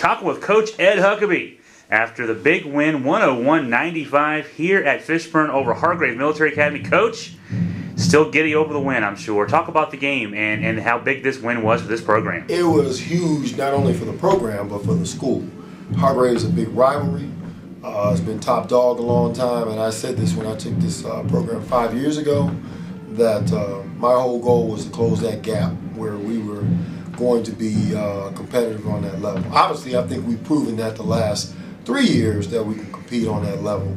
Talking with Coach Ed Huckaby after the big win, 101-95 here at Fishburne over Hargrave Military Academy. Coach, still giddy over the win, I'm sure. Talk about the game and how big this win was for this program. It was huge, not only for the program, but for the school. Hargrave is a big rivalry. It's been top dog a long time, and I said this when I took this program 5 years ago, that my whole goal was to close that gap where we were going to be competitive on that level. Obviously, I think we've proven that the last 3 years that we can compete on that level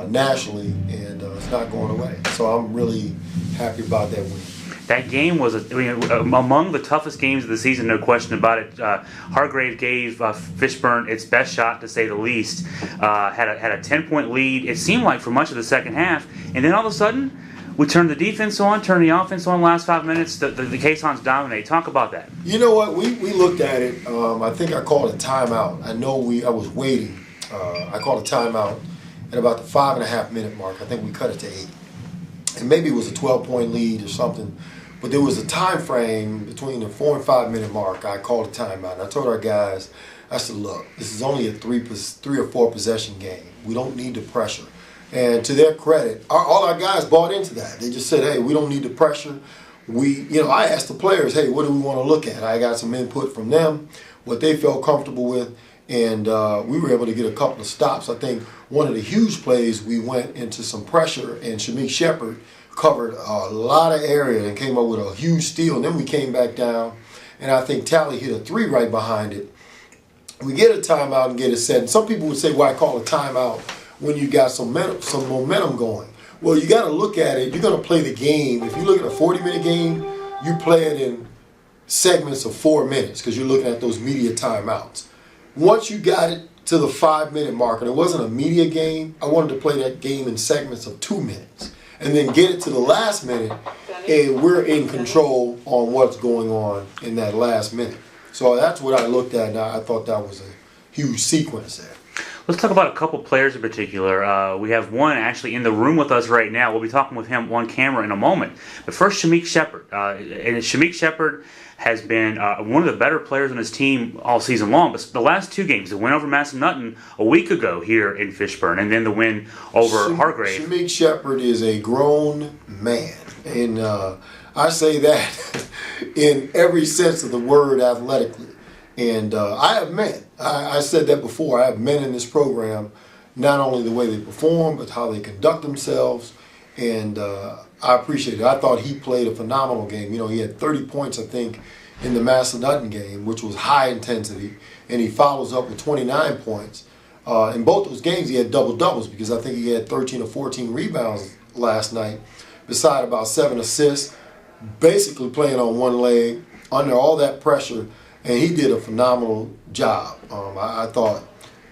nationally, and it's not going away. So I'm really happy about that win. That game was among the toughest games of the season, no question about it. Hargrave gave Fishburne its best shot, to say the least. Had a 10-point lead, it seemed like, for much of the second half. And then all of a sudden, we turned the defense on, turned the offense on last 5 minutes. The Caissons dominate. Talk about that. You know what? We looked at it. I think I called a timeout. I was waiting. I called a timeout at about the 5.5 minute mark. I think we cut it to 8. And maybe it was a 12-point lead or something. But there was a time frame between the 4 and 5 minute mark. I called a timeout. And I told our guys, I said, look, this is only a three or four possession game. We don't need the pressure. And to their credit, all our guys bought into that. They just said, hey, we don't need the pressure. I asked the players, hey, what do we want to look at? I got some input from them, what they felt comfortable with, and we were able to get a couple of stops. I think one of the huge plays, we went into some pressure, and Shamik Shepard covered a lot of area and came up with a huge steal. And then we came back down, and I think Talley hit a 3 right behind it. We get a timeout and get it set. And some people would say, why call a timeout when you got some momentum going? Well, you got to look at it. You're going to play the game. If you look at a 40-minute game, you play it in segments of 4 minutes because you're looking at those media timeouts. Once you got it to the 5 minute mark, and it wasn't a media game, I wanted to play that game in segments of 2 minutes and then get it to the last minute, and we're in control on what's going on in that last minute. So that's what I looked at, and I thought that was a huge sequence there. Let's talk about a couple players in particular. We have one actually in the room with us right now. We'll be talking with him on camera in a moment. But first, Shamik Shepard. And Shamik Shepard has been one of the better players on his team all season long. But the last 2 games, the win over Massanutten a week ago here in Fishburne, and then the win over Hargrave. Shamik Shepard is a grown man. And I say that in every sense of the word athletically. And I have men. I said that before. I have men in this program, not only the way they perform, but how they conduct themselves. And I appreciate it. I thought he played a phenomenal game. He had 30 points, I think, in the Massanutten game, which was high intensity. And he follows up with 29 points. In both those games, he had double-doubles because I think he had 13 or 14 rebounds last night, beside about 7 assists, basically playing on one leg, under all that pressure. And he did a phenomenal job. I thought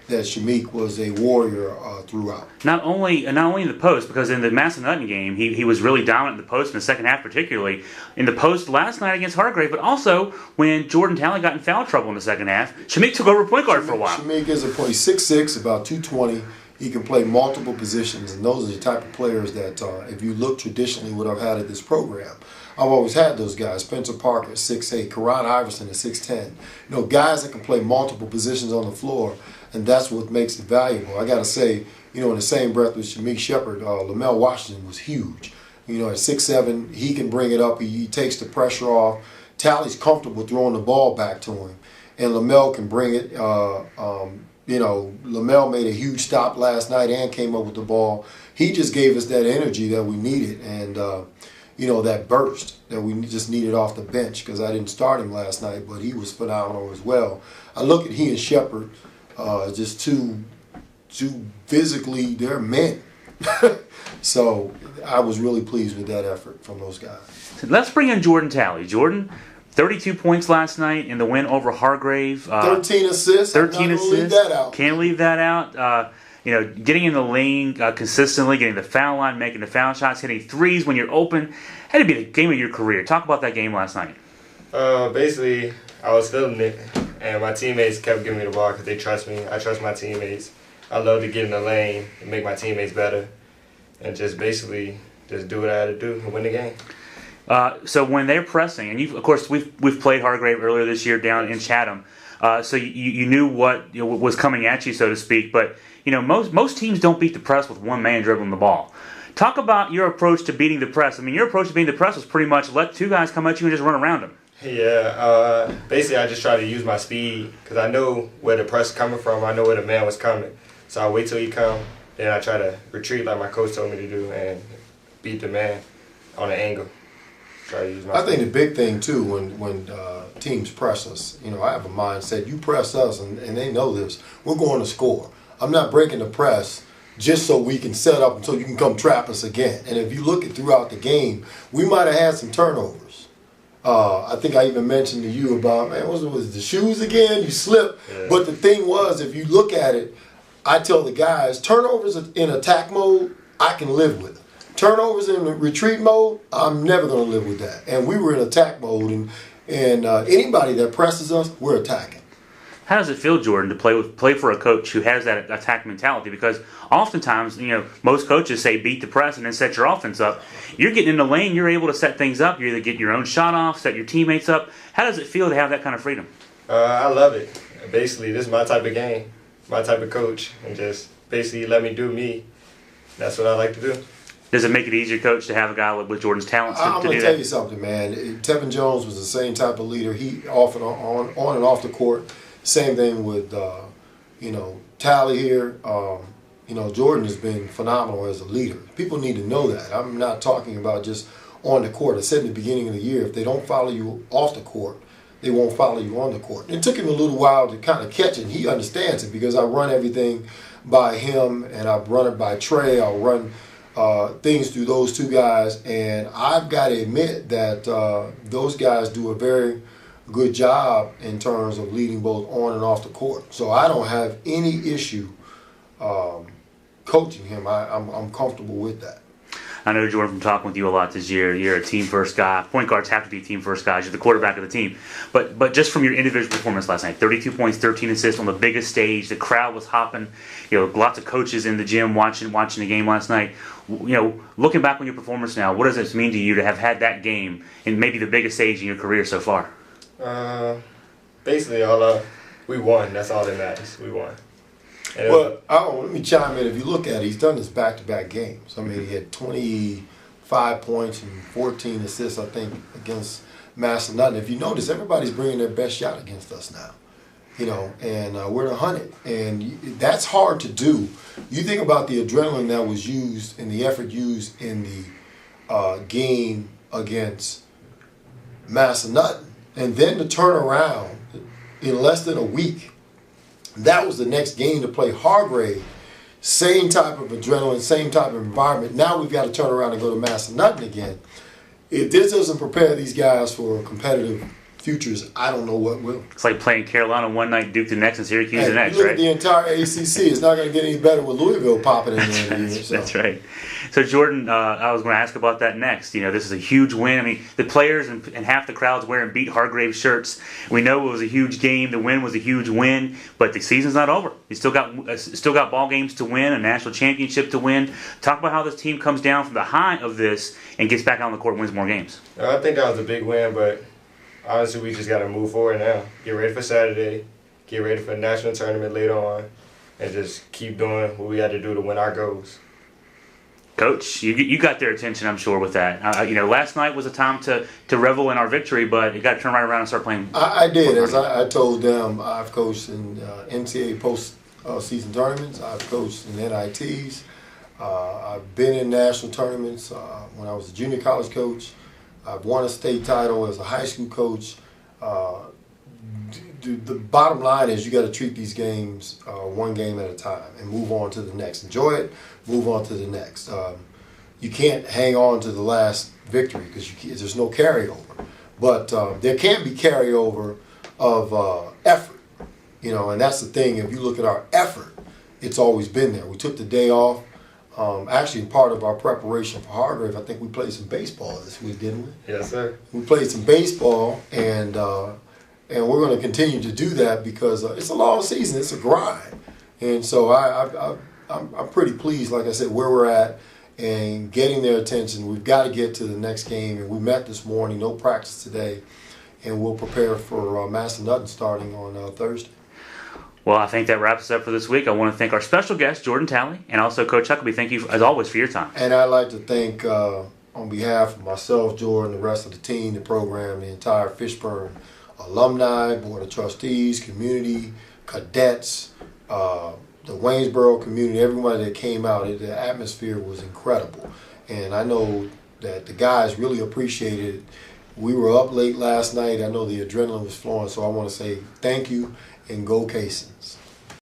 that Shamik was a warrior throughout. Not only in the post, because in the Massanutten game, he was really dominant in the post in the second half, particularly in the post last night against Hargrave, but also when Jordon Talley got in foul trouble in the second half, Shamik took over point guard for a while. Shamik is a point. He's 6'6", about 220. He can play multiple positions, and those are the type of players that, if you look traditionally what I've had at this program, I've always had those guys. Spencer Parker at 6'8", Karan Iverson at 6'10". Guys that can play multiple positions on the floor, and that's what makes it valuable. I got to say, in the same breath with Shamik Shepard, Lamel Washington was huge. At 6'7", he can bring it up. He takes the pressure off. Talley's comfortable throwing the ball back to him, and Lamel can bring it. Lamel made a huge stop last night and came up with the ball. He just gave us that energy that we needed, and that burst that we just needed off the bench, because I didn't start him last night, but he was phenomenal as well. I look at he and Shepard, just two physically, they're men. So I was really pleased with that effort from those guys. Let's bring in Jordon Talley. Jordon, 32 points last night in the win over Hargrave. 13 assists. 13 assists. Leave that out. Can't leave that out. Getting in the lane consistently, getting the foul line, making the foul shots, hitting threes when you're open. Had to be the game of your career. Talk about that game last night. Basically, I was feeling it, and my teammates kept giving me the ball because they trust me. I trust my teammates. I love to get in the lane and make my teammates better, and just basically just do what I had to do and win the game. So when they're pressing, and of course we've played Hargrave earlier this year down in Chatham. so you knew what was coming at you, so to speak. But most teams don't beat the press with one man dribbling the ball. Talk about your approach to beating the press. I mean, your approach to beating the press was pretty much let two guys come at you and just run around them. Yeah, basically I just try to use my speed because I know where the press is coming from. I know where the man was coming. So I wait till he come, then I try to retreat like my coach told me to do and beat the man on an angle. Try to use my I think speed. the big thing too when teams press us, I have a mindset. You press us, and they know this. We're going to score. I'm not breaking the press just so we can set up until you can come trap us again. And if you look at throughout the game, we might have had some turnovers. I think I even mentioned to you about, man, was it the shoes again? You slipped. Yeah. But the thing was, if you look at it, I tell the guys, turnovers in attack mode, I can live with. Turnovers in retreat mode, I'm never going to live with that. And we were in attack mode, and anybody that presses us, we're attacking. How does it feel, Jordan, to play for a coach who has that attack mentality? Because oftentimes, most coaches say beat the press and then set your offense up. You're getting in the lane, you're able to set things up. You either get your own shot off, set your teammates up. How does it feel to have that kind of freedom? I love it. Basically, this is my type of game, my type of coach, and just basically let me do me. That's what I like to do. Does it make it easier, Coach, to have a guy with Jordan's talents I'm to going do to tell that? you something, man. Tevin Jones was the same type of leader. He often on and off the court. Same thing with Talley here. Jordan has been phenomenal as a leader. People need to know that. I'm not talking about just on the court. I said in the beginning of the year, if they don't follow you off the court, they won't follow you on the court. It took him a little while to kind of catch it. He understands it because I run everything by him, and I run it by Trey. I'll run things through those two guys, and I've got to admit that those guys do a very good job in terms of leading both on and off the court. So I don't have any issue coaching him. I'm comfortable with that. I know, Jordan, from talking with you a lot this year, you're a team-first guy. Point guards have to be team-first guys. You're the quarterback of the team. But just from your individual performance last night, 32 points, 13 assists on the biggest stage. The crowd was hopping. Lots of coaches in the gym watching the game last night. Looking back on your performance now, what does this mean to you to have had that game and maybe the biggest stage in your career so far? Basically, we won. That's all that matters. We won. And Well, let me chime in. If you look at it, he's done this back-to-back games. I mean, he had 25 points and 14 assists, I think, against Massanutten. If you notice, everybody's bringing their best shot against us now. And we're the 100. And that's hard to do. You think about the adrenaline that was used and the effort used in the game against Massanutten. And then to turn around in less than a week, that was the next game to play Hargrave. Same type of adrenaline, same type of environment. Now we've got to turn around and go to Massanutten again. If this doesn't prepare these guys for competitive futures, I don't know what will. It's like playing Carolina one night, Duke the next, and Syracuse the next, look right? at the entire ACC. It's not going to get any better with Louisville popping in there. That's right. So, Jordan, I was going to ask about that next. This is a huge win. I mean, the players and half the crowd's wearing Beat Hargrave shirts. We know it was a huge game. The win was a huge win, but the season's not over. You still got ball games to win, a national championship to win. Talk about how this team comes down from the high of this and gets back out on the court and wins more games. I think that was a big win, but honestly, we just got to move forward now. Get ready for Saturday. Get ready for the national tournament later on. And just keep doing what we had to do to win our goals. Coach, you got their attention, I'm sure, with that. Last night was a time to revel in our victory, but you got to turn right around and start playing. I did. As I told them, I've coached in NCAA post-season tournaments. I've coached in NITs. I've been in national tournaments when I was a junior college coach. I've won a state title as a high school coach. The bottom line is you got to treat these games one game at a time and move on to the next. Enjoy it, move on to the next. You can't hang on to the last victory because there's no carryover. But there can be carryover of effort, and that's the thing. If you look at our effort, it's always been there. We took the day off. Actually, part of our preparation for Hargrave, I think we played some baseball this week, didn't we? Yes, sir. We played some baseball, and we're going to continue to do that because it's a long season. It's a grind. And so I'm pretty pleased, like I said, where we're at and getting their attention. We've got to get to the next game, and we met this morning, no practice today. and we'll prepare for Master Nothing starting on Thursday. Well, I think that wraps us up for this week. I want to thank our special guest, Jordon Talley, and also Coach Huckaby. Thank you, as always, for your time. And I'd like to thank, on behalf of myself, Jordan, the rest of the team, the program, the entire Fishburne alumni, Board of Trustees, community, cadets, the Waynesboro community, everybody that came out. The atmosphere was incredible. And I know that the guys really appreciated it. We were up late last night. I know the adrenaline was flowing, so I want to say thank you and go Casons.